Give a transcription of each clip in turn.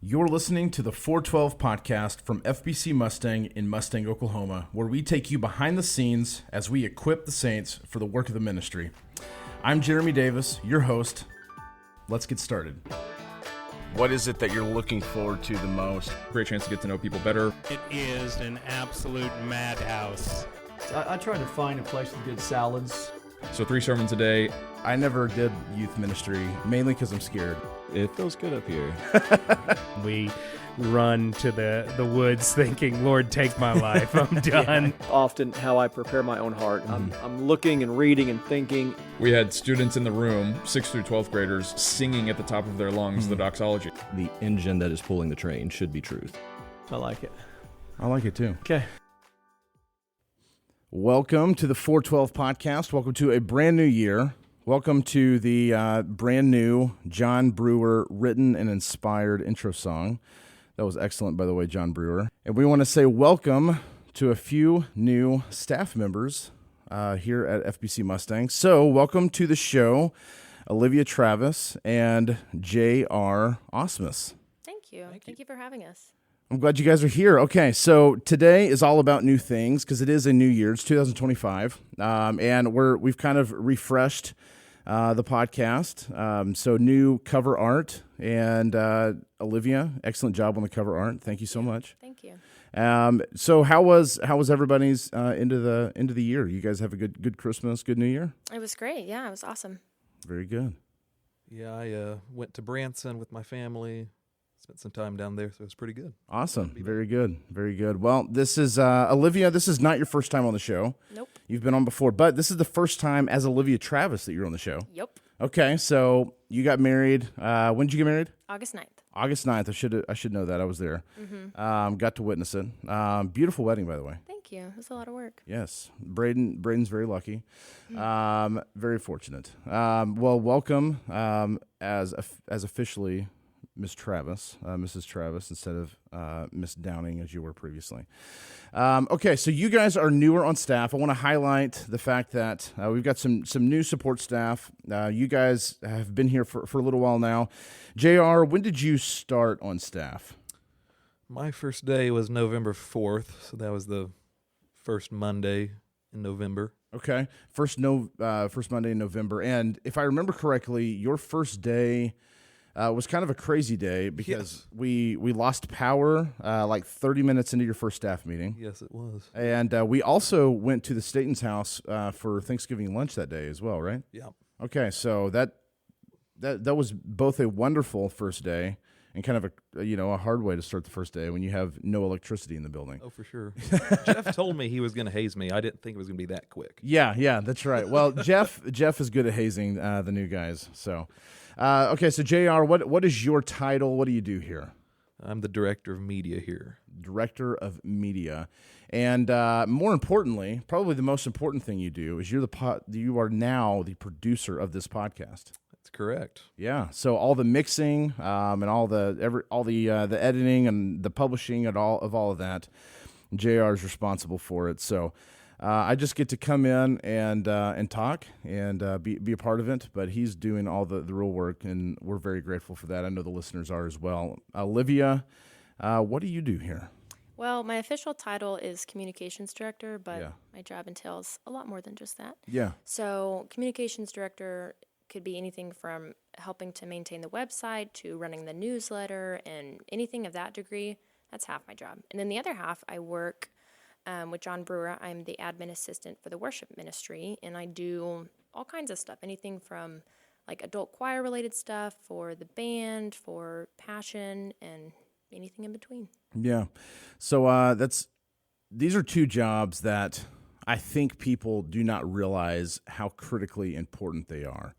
You're listening to the 412 podcast from FBC Mustang in Mustang, Oklahoma, where we take you behind the scenes as we equip the saints for the work of the ministry. I'm Jeremy Davis, your host. Let's get started. What is it that you're looking forward to the most? Great chance to get to know people better. It is an absolute madhouse. I try to find a place with good salads. So 3 sermons a day. I never did youth ministry, mainly because I'm scared. It feels good up here. We run to the woods thinking, Lord, take my life. I'm done. Often how I prepare my own heart. I'm looking and reading and thinking. We had students in the room, 6th through 12th graders, singing at the top of their lungs the doxology. The engine that is pulling the train should be truth. I like it. I like it too. Okay. Welcome to the 412 podcast. Welcome to a brand new year. Welcome to the brand new John Brewer written and inspired intro song. That was excellent, by the way, John Brewer. And we want to say welcome to a few new staff members here at FBC Mustang. So welcome to the show, Olivia Travis and J.R. Osmus. Thank you. Thank you for having us. I'm glad you guys are here. Okay, so today is all about new things because it is a new year. It's 2025, and we've kind of refreshed the podcast. So new cover art, and Olivia, excellent job on the cover art. Thank you so much. Thank you. So how was everybody's end of the year? You guys have a good Christmas, good New Year? It was great. Yeah, it was awesome. Very good. Yeah, I went to Branson with my family. Spent some time down there, so it was pretty good. Awesome. Very good. Very good. Well, this is Olivia. This is not your first time on the show. Nope. You've been on before, but this is the first time as Olivia Travis that you're on the show. Yep. Okay, so you got married. When did you get married? August 9th. August 9th. I should know that. I was there. Mm-hmm. Got to witness it. Beautiful wedding, by the way. Thank you. It was a lot of work. Yes. Braden's very lucky. Very fortunate. Well, welcome as officially Miss Travis, Mrs. Travis, instead of Miss Downing as you were previously. Okay, so you guys are newer on staff. I want to highlight the fact that we've got some new support staff. You guys have been here for a little while now. JR, when did you start on staff? My first day was November 4th, so that was the first Monday in November. Okay, first Monday in November. And if I remember correctly, your first day was kind of a crazy day because we lost power like 30 minutes into your first staff meeting. Yes, it was. And we also went to the Staten's house for Thanksgiving lunch that day as well, right? Yeah. Okay, so that was both a wonderful first day and kind of a hard way to start the first day when you have no electricity in the building. Oh, for sure. Jeff told me he was going to haze me. I didn't think it was going to be that quick. Yeah, that's right. Well, Jeff is good at hazing the new guys. So, okay, so JR, what is your title? What do you do here? I'm the director of media here. Director of media, and more importantly, probably the most important thing you do is you are now the producer of this podcast. That's correct. Yeah, so all the mixing and all the editing and the publishing and all of that, JR is responsible for it. So I just get to come in and talk and be a part of it, but he's doing all the real work, and we're very grateful for that. I know the listeners are as well. Olivia, what do you do here? Well, my official title is Communications Director, but Yeah. my job entails a lot more than just that. Yeah. So Communications Director could be anything from helping to maintain the website to running the newsletter and anything of that degree. That's half my job. And then the other half, I work with John Brewer. I'm the admin assistant for the worship ministry, and I do all kinds of stuff, anything from like adult choir related stuff for the band, for Passion, and anything in between. Yeah. So these are two jobs that I think people do not realize how critically important they are.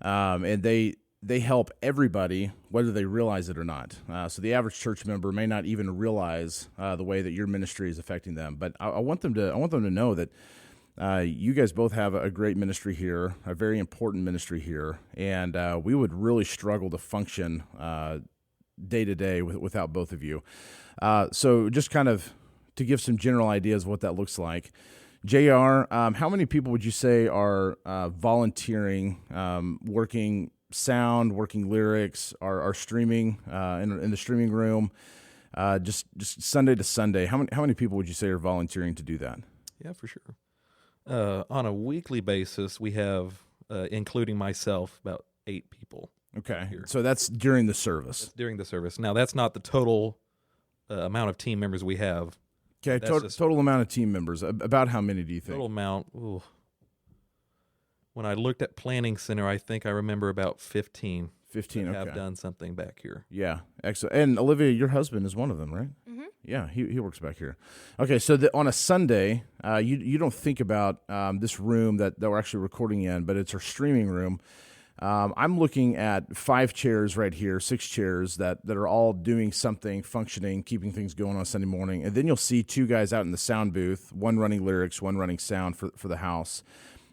And they help everybody, whether they realize it or not. So the average church member may not even realize the way that your ministry is affecting them. But I want them to know that you guys both have a great ministry here, a very important ministry here, and we would really struggle to function day to day without both of you. So just kind of to give some general ideas of what that looks like. JR, how many people would you say are volunteering, working sound, working lyrics, our streaming in the streaming room. Just Sunday to Sunday. How many people would you say are volunteering to do that? Yeah, for sure. On a weekly basis, we have, including myself, about 8 people. Okay, here. so that's during the service. During the service. Now, that's not the total amount of team members we have. Okay, total amount of team members. About how many do you think? Total amount. Ooh. When I looked at Planning Center, I think I remember about 15. 15. that Okay. have done something back here. Yeah, excellent. And Olivia, your husband is one of them, right? Mm-hmm. Yeah, he works back here. Okay, so on a Sunday, you don't think about this room that we're actually recording in, but it's our streaming room. I'm looking at 5 chairs right here, 6 chairs that are all doing something, functioning, keeping things going on Sunday morning. And then you'll see 2 guys out in the sound booth, one running lyrics, one running sound for the house.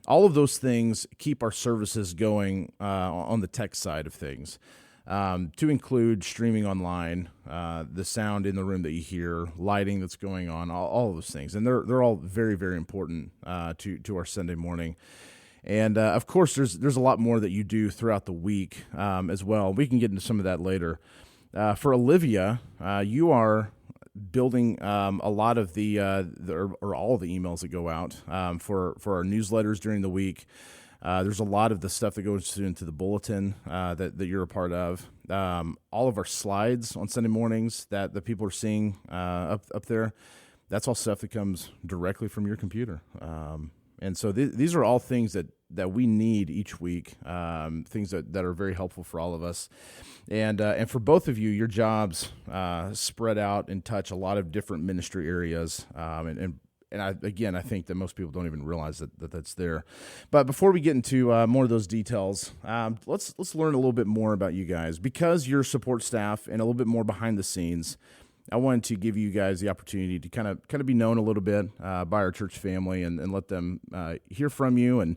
All of those things keep our services going on the tech side of things, to include streaming online, the sound in the room that you hear, lighting that's going on, all of those things. And they're all very, very important to our Sunday morning. And, of course, there's a lot more that you do throughout the week as well. We can get into some of that later. For Olivia, you are building a lot of or all of the emails that go out for our newsletters during the week. There's a lot of the stuff that goes into the bulletin that you're a part of. All of our slides on Sunday mornings that the people are seeing up there, that's all stuff that comes directly from your computer. And so these are all things that we need each week, things that are very helpful for all of us. And for both of you, your jobs spread out and touch a lot of different ministry areas. And I think that most people don't even realize that that's there. But before we get into more of those details, let's learn a little bit more about you guys. Because you're support staff and a little bit more behind the scenes, I wanted to give you guys the opportunity to kind of be known a little bit by our church family and let them hear from you and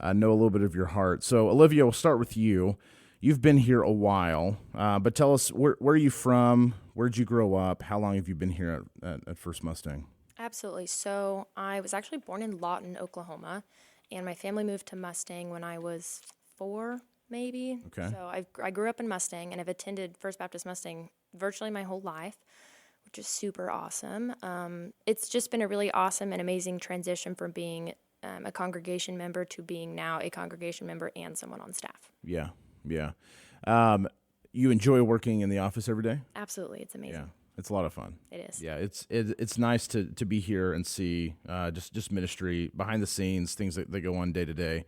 know a little bit of your heart. So, Olivia, we'll start with you. You've been here a while, but tell us, where are you from? Where did you grow up? How long have you been here at First Mustang? Absolutely. So I was actually born in Lawton, Oklahoma, and my family moved to Mustang when I was 4, maybe. Okay. So I grew up in Mustang and have attended First Baptist Mustang virtually my whole life, which is super awesome. It's just been a really awesome and amazing transition from being a congregation member to being now a congregation member and someone on staff. Yeah. You enjoy working in the office every day? Absolutely. It's amazing. Yeah. It's a lot of fun. It is. Yeah, it's nice to be here and see just ministry behind the scenes, things that go on day to day.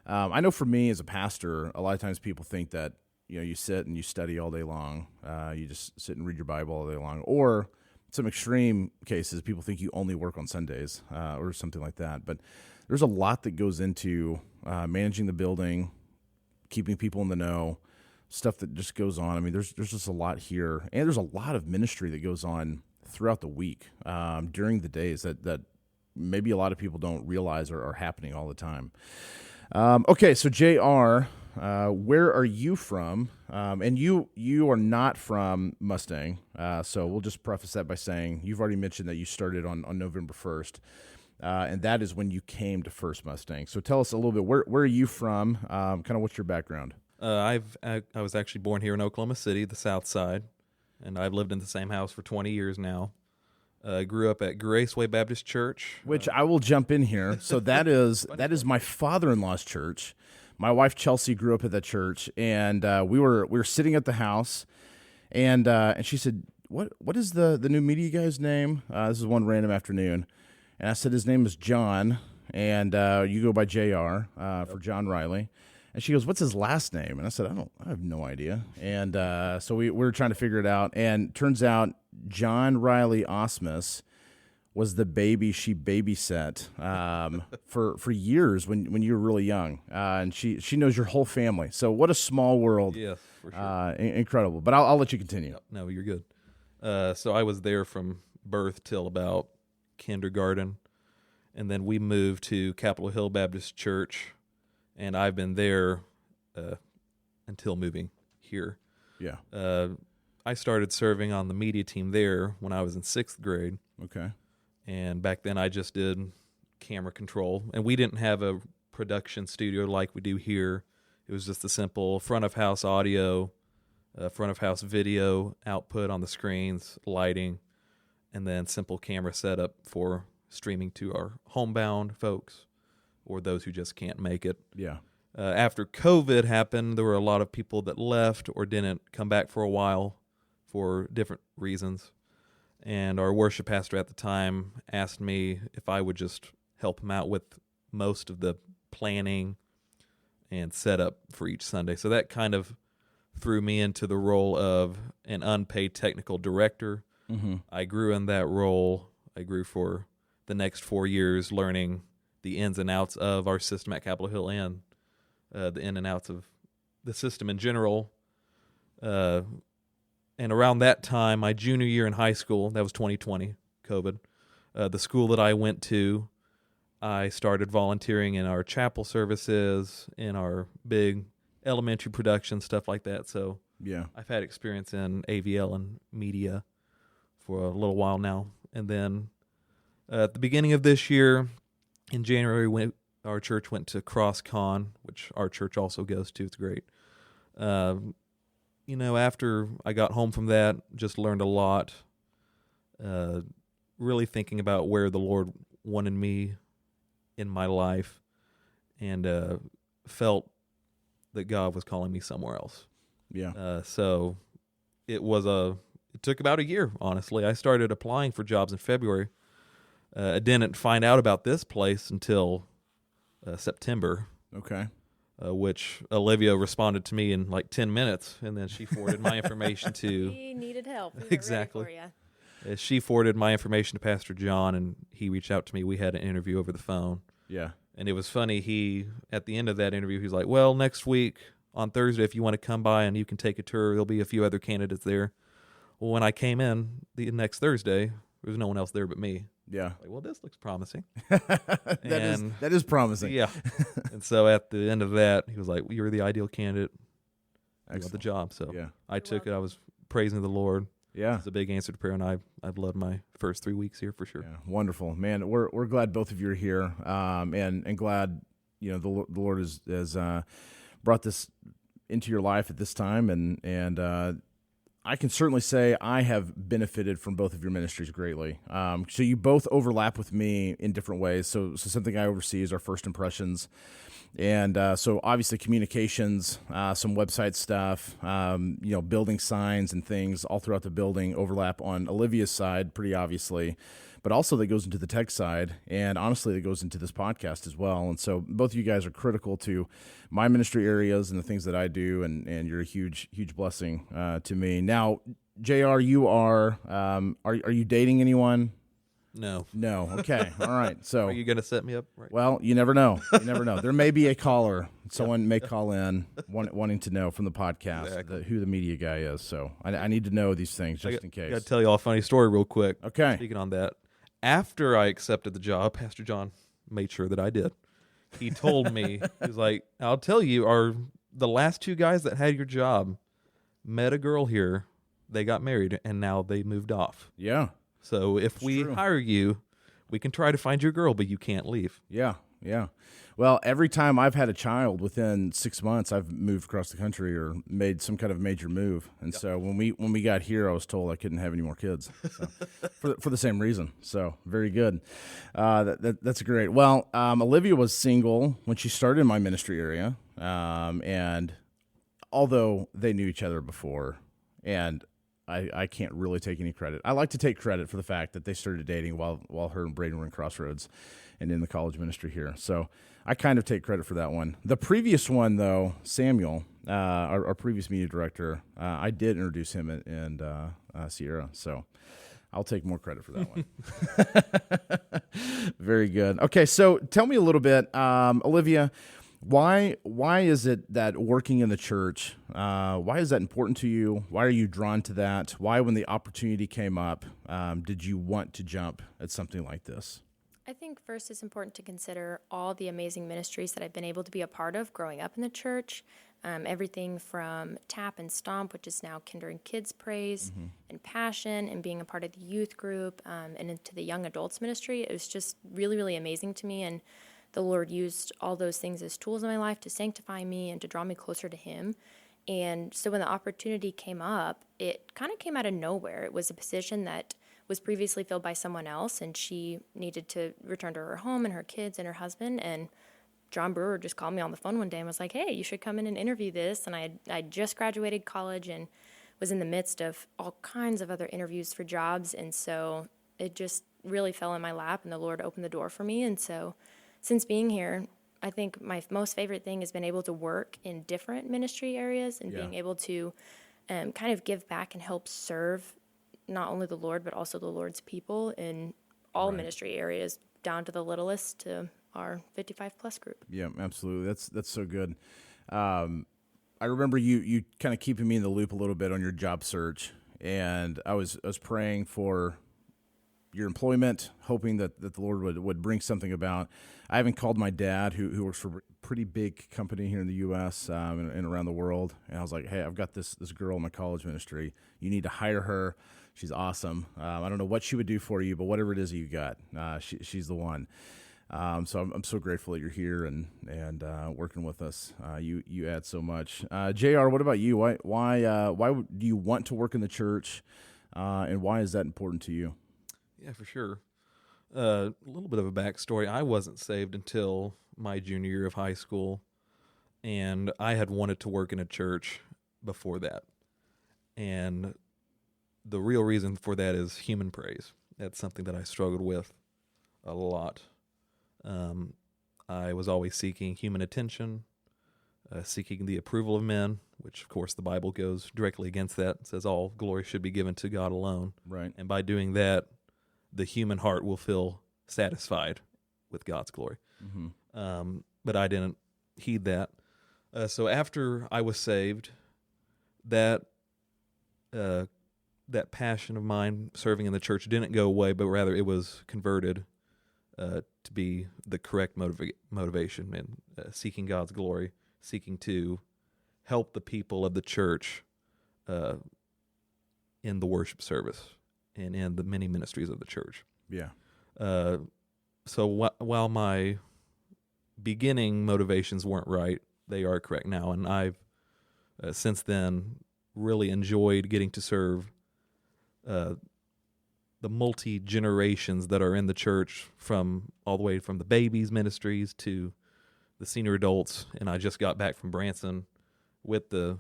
I know for me as a pastor, a lot of times people think that you sit and you study all day long, you just sit and read your Bible all day long, or some extreme cases, people think you only work on Sundays or something like that. But there's a lot that goes into managing the building, keeping people in the know. Stuff that just goes on. I mean, there's just a lot here, and there's a lot of ministry that goes on throughout the week, during the days that maybe a lot of people don't realize are happening all the time. Okay, so JR, where are you from? And you are not from Mustang, so we'll just preface that by saying you've already mentioned that you started on November 1st, and that is when you came to First Mustang. So tell us a little bit, where are you from? Kind of what's your background? I was actually born here in Oklahoma City, the South Side, and I've lived in the same house for 20 years now. Grew up at Graceway Baptist Church, which I will jump in here. So that is my father-in-law's church. My wife Chelsea grew up at that church, and we were sitting at the house, and she said, "What is the new media guy's name?" This is one random afternoon, and I said his name is John, and you go by JR for John Riley. And she goes, "What's his last name?" And I said, I have no idea. And so we were trying to figure it out. And turns out John Riley Osmus was the baby she babysat for years when you were really young. And she knows your whole family. So what a small world. Yes, for sure. Incredible. But I'll let you continue. No, you're good. So I was there from birth till about kindergarten. And then we moved to Capitol Hill Baptist Church. And I've been there until moving here. Yeah. I started serving on the media team there when I was in 6th grade. Okay. And back then I just did camera control. And we didn't have a production studio like we do here. It was just a simple front of house audio, front of house video output on the screens, lighting, and then simple camera setup for streaming to our homebound folks or those who just can't make it. Yeah. After COVID happened, there were a lot of people that left or didn't come back for a while for different reasons. And our worship pastor at the time asked me if I would just help him out with most of the planning and setup for each Sunday. So that kind of threw me into the role of an unpaid technical director. Mm-hmm. I grew in that role. I grew for the next 4 years learning the ins and outs of our system at Capitol Hill and the in and outs of the system in general. And around that time, my junior year in high school, that was 2020, COVID, the school that I went to, I started volunteering in our chapel services, in our big elementary production, stuff like that. So Yeah. I've had experience in AVL and media for a little while now. And then at the beginning of this year, in January, our church went to CrossCon, which our church also goes to. It's great. After I got home from that, just learned a lot, really thinking about where the Lord wanted me in my life, and felt that God was calling me somewhere else. Yeah. So it took about a year, honestly. I started applying for jobs in February. I didn't find out about this place until September. Okay. Which Olivia responded to me in like 10 minutes, and then she forwarded my information to... We needed help. We were Exactly. ready for ya. She forwarded my information to Pastor John, and he reached out to me. We had an interview over the phone. Yeah. And it was funny. At the end of that interview, he was like, well, next week on Thursday, if you want to come by and you can take a tour, there'll be a few other candidates there. Well, when I came in the next Thursday, there was no one else there but me. Yeah. Like, well, this looks promising. That is promising. Yeah. And so at the end of that, he was like, well, you're the ideal candidate. You got the Excellent. job. So Yeah. I took it. I was praising the Lord. Yeah. It's a big answer to prayer, and I've loved my first 3 weeks here for sure. Yeah, wonderful, man. We're glad both of you are here, and glad the Lord has brought this into your life at this time, and I can certainly say I have benefited from both of your ministries greatly. So you both overlap with me in different ways. So something I oversee is our first impressions. And so obviously communications, some website stuff, building signs and things all throughout the building overlap on Olivia's side, pretty obviously, but also that goes into the tech side. And honestly, that goes into this podcast as well. And so both of you guys are critical to my ministry areas and the things that I do. And you're a huge, huge blessing to me. Now, JR, you are you dating anyone? No. No. Okay. All right. So Are you going to set me up right? well, you never know. You never know. There may be a caller. Someone may call in wanting to know from the podcast Exactly. who the media guy is. So I need to know these things just in I got case. to tell you all a funny story real quick. Okay. Speaking on that, after I accepted the job, Pastor John made sure that I did. He told me, he was like, I'll tell you, the last two guys that had your job met a girl here. They got married, and now they moved off. Yeah. So if we true. hire you, we can try to find your girl, but you can't leave. Yeah. Yeah. Well, every time I've had a child within 6 months, I've moved across the country or made some kind of major move. And so when we got here, I was told I couldn't have any more kids for the same reason. So very good. That's great. Well, Olivia was single when she started in my ministry area. And although they knew each other before, and I can't really take any credit. I like to take credit for the fact that they started dating while her and Braden were in Crossroads and in the college ministry here. So I kind of take credit for that one. The previous one, though, Samuel, our previous media director, I did introduce him and Sierra. So I'll take more credit for that one. Very good. Okay, so tell me a little bit, Olivia, why is it that working in the church, why is that important to you? Why are you drawn to that? Why, when the opportunity came up, did you want to jump at something like this? I think first it's important to consider all the amazing ministries that I've been able to be a part of growing up in the church. Everything from Tap and Stomp, which is now Kinder and Kids Praise, and Passion, and being a part of the youth group, and into the young adults ministry. It was just really, really amazing to me. And the Lord used all those things as tools in my life to sanctify me and to draw me closer to Him. And so when the opportunity came up, it kind of came out of nowhere. It was a position that was previously filled by someone else, and she needed to return to her home and her kids and her husband. And John Brewer just called me on the phone one day and was like, hey, you should come in and interview this. And I just graduated college and was in the midst of all kinds of other interviews for jobs. And so it just really fell in my lap, and the Lord opened the door for me. And so since being here, I think my most favorite thing has been able to work in different ministry areas and being able to kind of give back and help serve not only the Lord, but also the Lord's people in all ministry areas, down to the littlest, to our 55-plus group. Yeah, absolutely. That's so good. I remember you kind of keeping me in the loop a little bit on your job search, and I was praying for your employment, hoping that the Lord would bring something about. I even called my dad, who works for a pretty big company here in the U.S. And around the world, and I was like, hey, I've got this girl in my college ministry. You need to hire her. She's awesome. I don't know what she would do for you, but whatever it is that you got, she's the one. So I'm so grateful that you're here and working with us. You add so much. JR, what about you? Why do you want to work in the church, and why is that important to you? Yeah, for sure. A little bit of a backstory. I wasn't saved until my junior year of high school, and I had wanted to work in a church before that. And the real reason for that is human praise. That's something that I struggled with a lot. I was always seeking human attention, seeking the approval of men, which, of course, the Bible goes directly against that. It says all glory should be given to God alone. Right. And by doing that, the human heart will feel satisfied with God's glory. Mm-hmm. But I didn't heed that. So after I was saved, that passion of mine serving in the church didn't go away, but rather it was converted to be the correct motivation and seeking God's glory, seeking to help the people of the church in the worship service and in the many ministries of the church. Yeah. So while my beginning motivations weren't right, they are correct now, and I've since then really enjoyed getting to serve the multi-generations that are in the church, from all the way from the babies ministries to the senior adults. And I just got back from Branson with the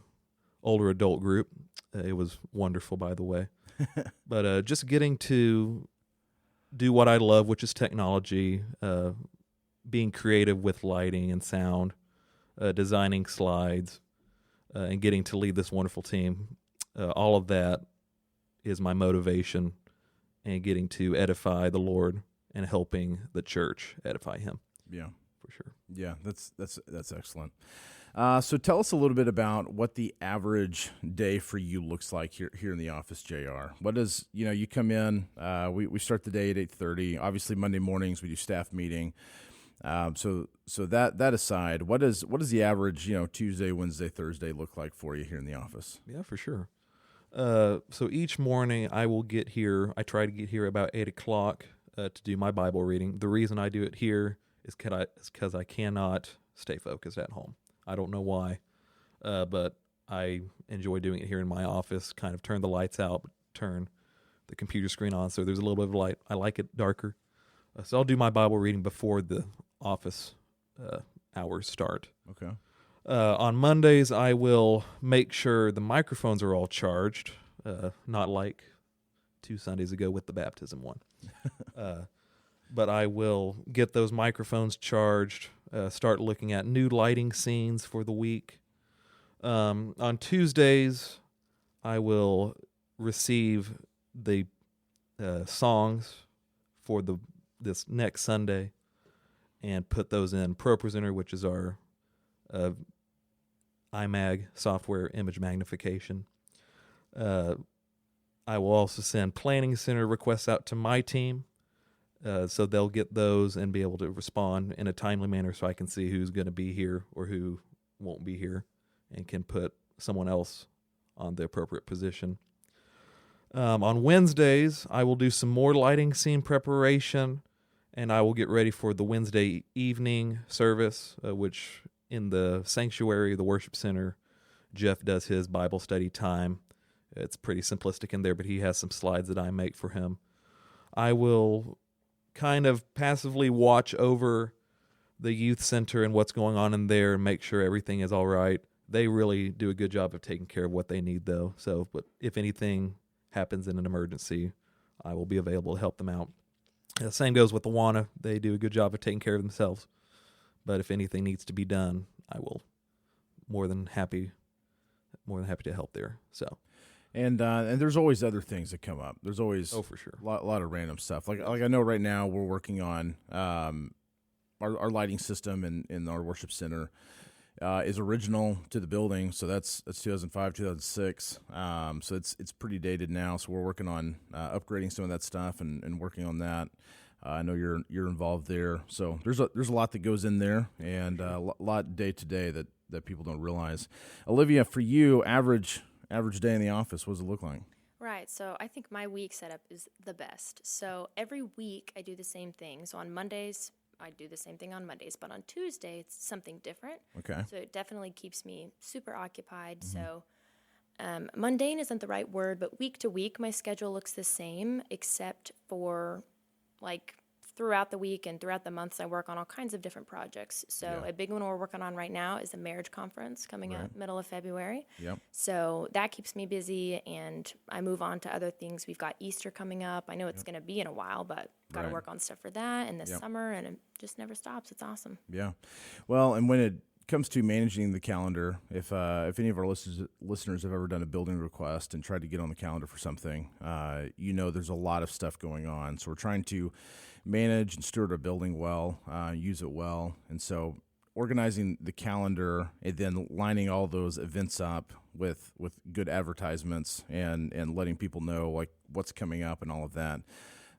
older adult group. It was wonderful, by the way. But just getting to do what I love, which is technology, being creative with lighting and sound, designing slides, and getting to lead this wonderful team. All of that is my motivation, and getting to edify the Lord and helping the church edify Him. Yeah, for sure. Yeah, that's excellent. So tell us a little bit about what the average day for you looks like here in the office, JR. What does, you come in, we start the day at 8:30. Obviously Monday mornings we do staff meeting. So that aside, what does the average, Tuesday, Wednesday, Thursday look like for you here in the office? Yeah, for sure. So each morning I try to get here about 8 o'clock to do my Bible reading. The reason I do it here is because I cannot stay focused at home. I don't know why, but I enjoy doing it here in my office, kind of turn the lights out, turn the computer screen on so there's a little bit of light. I like it darker. So I'll do my Bible reading before the office hours start. Okay. On Mondays, I will make sure the microphones are all charged, not like 2 Sundays ago with the baptism one. But I will get those microphones charged, start looking at new lighting scenes for the week. On Tuesdays, I will receive the songs for this next Sunday and put those in ProPresenter, which is our iMag software image magnification. I will also send Planning Center requests out to my team, so they'll get those and be able to respond in a timely manner so I can see who's going to be here or who won't be here and can put someone else on the appropriate position. On Wednesdays, I will do some more lighting scene preparation and I will get ready for the Wednesday evening service, which in the sanctuary, the worship center, Jeff does his Bible study time. It's pretty simplistic in there, but he has some slides that I make for him. I will kind of passively watch over the youth center and what's going on in there and make sure everything is all right. They really do a good job of taking care of what they need, though. So, but if anything happens in an emergency, I will be available to help them out. The same goes with the Awana. They do a good job of taking care of themselves. But if anything needs to be done, I will more than happy to help there. So, and there's always other things that come up. There's always for sure a lot of random stuff. Like I know right now we're working on our lighting system in our worship center. Is original to the building, so that's 2005, 2006. So it's pretty dated now. So we're working on upgrading some of that stuff and working on that. I know you're involved there. So there's a lot that goes in there, and a lot day to day that people don't realize. Olivia, for you, average day in the office, what does it look like? Right. So I think my week setup is the best. So every week I do the same thing. So on Mondays, I do the same thing on Mondays, but on Tuesday, it's something different. Okay. So it definitely keeps me super occupied. So mundane isn't the right word, but week to week, my schedule looks the same, except for like throughout the week and throughout the months, I work on all kinds of different projects. So a big one we're working on right now is the marriage conference coming up middle of February. Yep. So that keeps me busy, and I move on to other things. We've got Easter coming up. I know it's going to be in a while, but got to work on stuff for that and this summer, and it just never stops. It's awesome. Yeah. Well, and when it comes to managing the calendar, if any of our listeners have ever done a building request and tried to get on the calendar for something, there's a lot of stuff going on. So we're trying to manage and steward our building well, use it well. And so organizing the calendar and then lining all those events up with good advertisements and letting people know like what's coming up and all of that.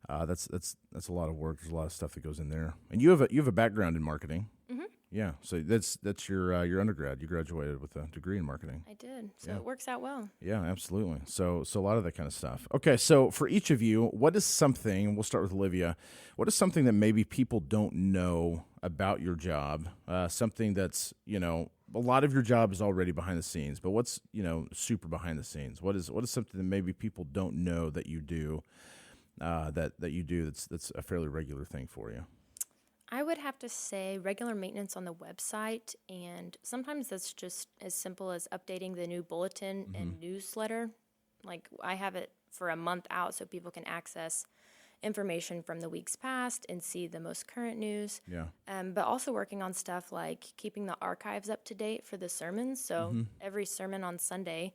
That's a lot of work. There's a lot of stuff that goes in there. And you have a background in marketing. Mm-hmm. Yeah. So that's your undergrad. You graduated with a degree in marketing. I did. So it works out well. Yeah, absolutely. So a lot of that kind of stuff. Okay. So for each of you, what is something, and we'll start with Olivia, what is something that maybe people don't know about your job? Something that's, a lot of your job is already behind the scenes, but what's, super behind the scenes? What is something that maybe people don't know that you do? That you do that's a fairly regular thing for you? I would have to say regular maintenance on the website, and sometimes that's just as simple as updating the new bulletin and newsletter. Like I have it for a month out so people can access information from the weeks past and see the most current news. Yeah. But also working on stuff like keeping the archives up to date for the sermons. So every sermon on Sunday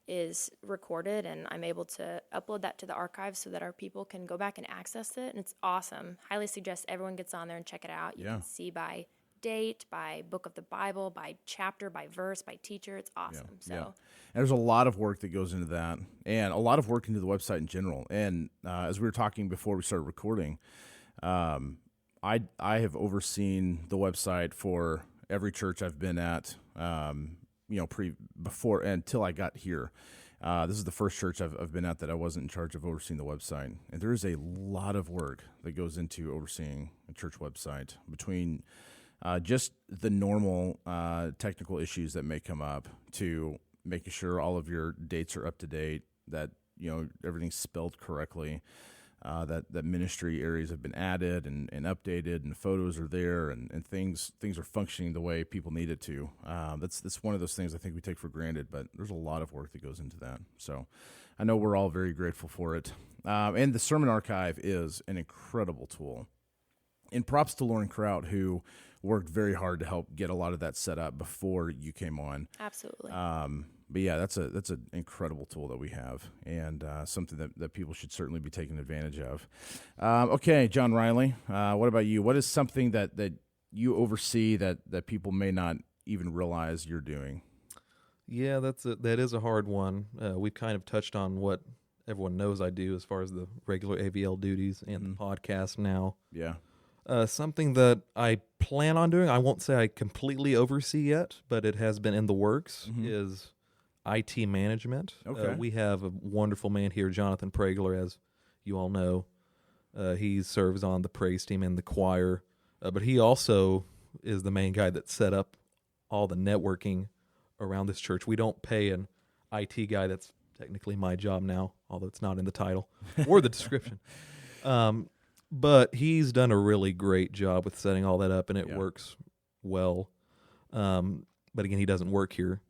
is recorded, and I'm able to upload that to the archive so that our people can go back and access it, and it's awesome. Highly suggest everyone gets on there and check it out. You can see by date, by book of the Bible, by chapter, by verse, by teacher. It's awesome. And there's a lot of work that goes into that, and a lot of work into the website in general. And as we were talking before we started recording, I have overseen the website for every church I've been at. Before until I got here. This is the first church I've been at that I wasn't in charge of overseeing the website. And there is a lot of work that goes into overseeing a church website, between just the normal technical issues that may come up to making sure all of your dates are up to date, that everything's spelled correctly, that ministry areas have been added and updated, and photos are there, and things are functioning the way people need it to. That's one of those things I think we take for granted, but there's a lot of work that goes into that. So I know we're all very grateful for it. And the Sermon Archive is an incredible tool. And props to Lauren Kraut, who worked very hard to help get a lot of that set up before you came on. Absolutely. But yeah, that's an incredible tool that we have, and something that people should certainly be taking advantage of. Okay, John Riley, what about you? What is something that you oversee that people may not even realize you're doing? Yeah, that is a hard one. We've kind of touched on what everyone knows I do as far as the regular AVL duties and the podcast now. Yeah. Something that I plan on doing, I won't say I completely oversee yet, but it has been in the works, is IT management. Okay. We have a wonderful man here, Jonathan Pregler, as you all know. He serves on the praise team and the choir, but he also is the main guy that set up all the networking around this church. We don't pay an IT guy. That's technically my job now, although it's not in the title or the description. But he's done a really great job with setting all that up, and it works well. But again, he doesn't work here,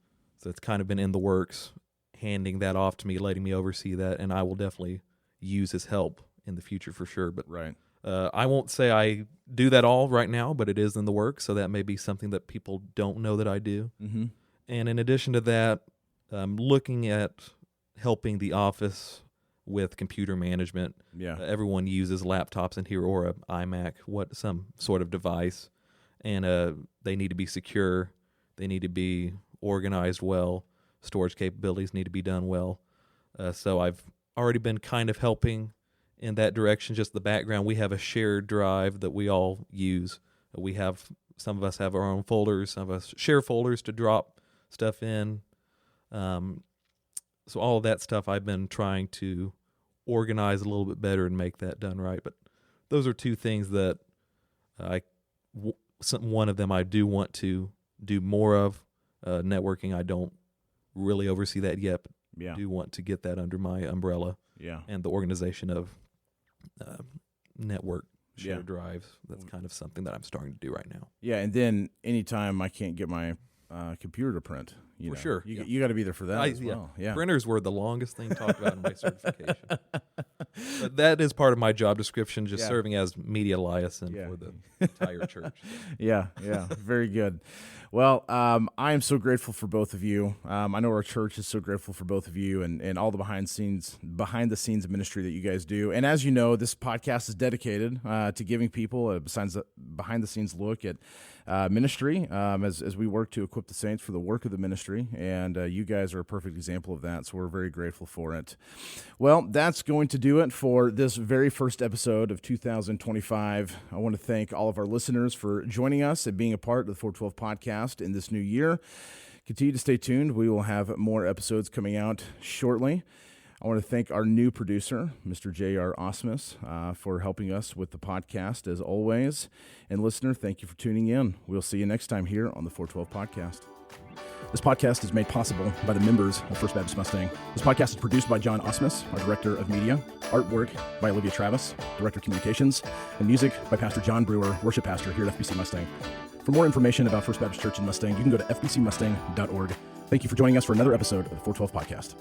so it's kind of been in the works, handing that off to me, letting me oversee that, and I will definitely use his help in the future for sure. But I won't say I do that all right now, but it is in the works, so that may be something that people don't know that I do. Mm-hmm. And in addition to that, looking at helping the office with computer management. Everyone uses laptops in here or an iMac, some sort of device, and they need to be secure. They need to be organized well. Storage capabilities need to be done well. So I've already been kind of helping in that direction, just the background. We have a shared drive that we all use. Some of us have our own folders. Some of us share folders to drop stuff in. So all of that stuff I've been trying to organize a little bit better and make that done right. But those are two things that one of them I do want to do more of. Networking, I don't really oversee that yet, but do want to get that under my umbrella. And the organization of network shared drives. That's kind of something that I'm starting to do right now. And then anytime I can't get my computer to print, for sure, you got to be there for that as well. Printers were the longest thing talked about in my certification. But that is part of my job description, just serving as media liaison for the entire church. Very good. Well, I am so grateful for both of you. I know our church is so grateful for both of you and all the behind the scenes ministry that you guys do. And as you know, this podcast is dedicated to giving people a behind the scenes look at ministry as we work to equip the saints for the work of the ministry. And you guys are a perfect example of that. So we're very grateful for it. Well, that's going to do it for this very first episode of 2025. I want to thank all of our listeners for joining us and being a part of the 412 podcast in this new year. Continue to stay tuned. We will have more episodes coming out shortly. I want to thank our new producer, Mr. J.R. Osmus, for helping us with the podcast as always. And listener, thank you for tuning in. We'll see you next time here on the 412 podcast. This podcast is made possible by the members of First Baptist Mustang. This podcast is produced by John Osmus, our Director of Media, artwork by Olivia Travis, Director of Communications, and music by Pastor John Brewer, Worship Pastor here at FBC Mustang. For more information about First Baptist Church in Mustang, you can go to fbcmustang.org. Thank you for joining us for another episode of the 412 podcast.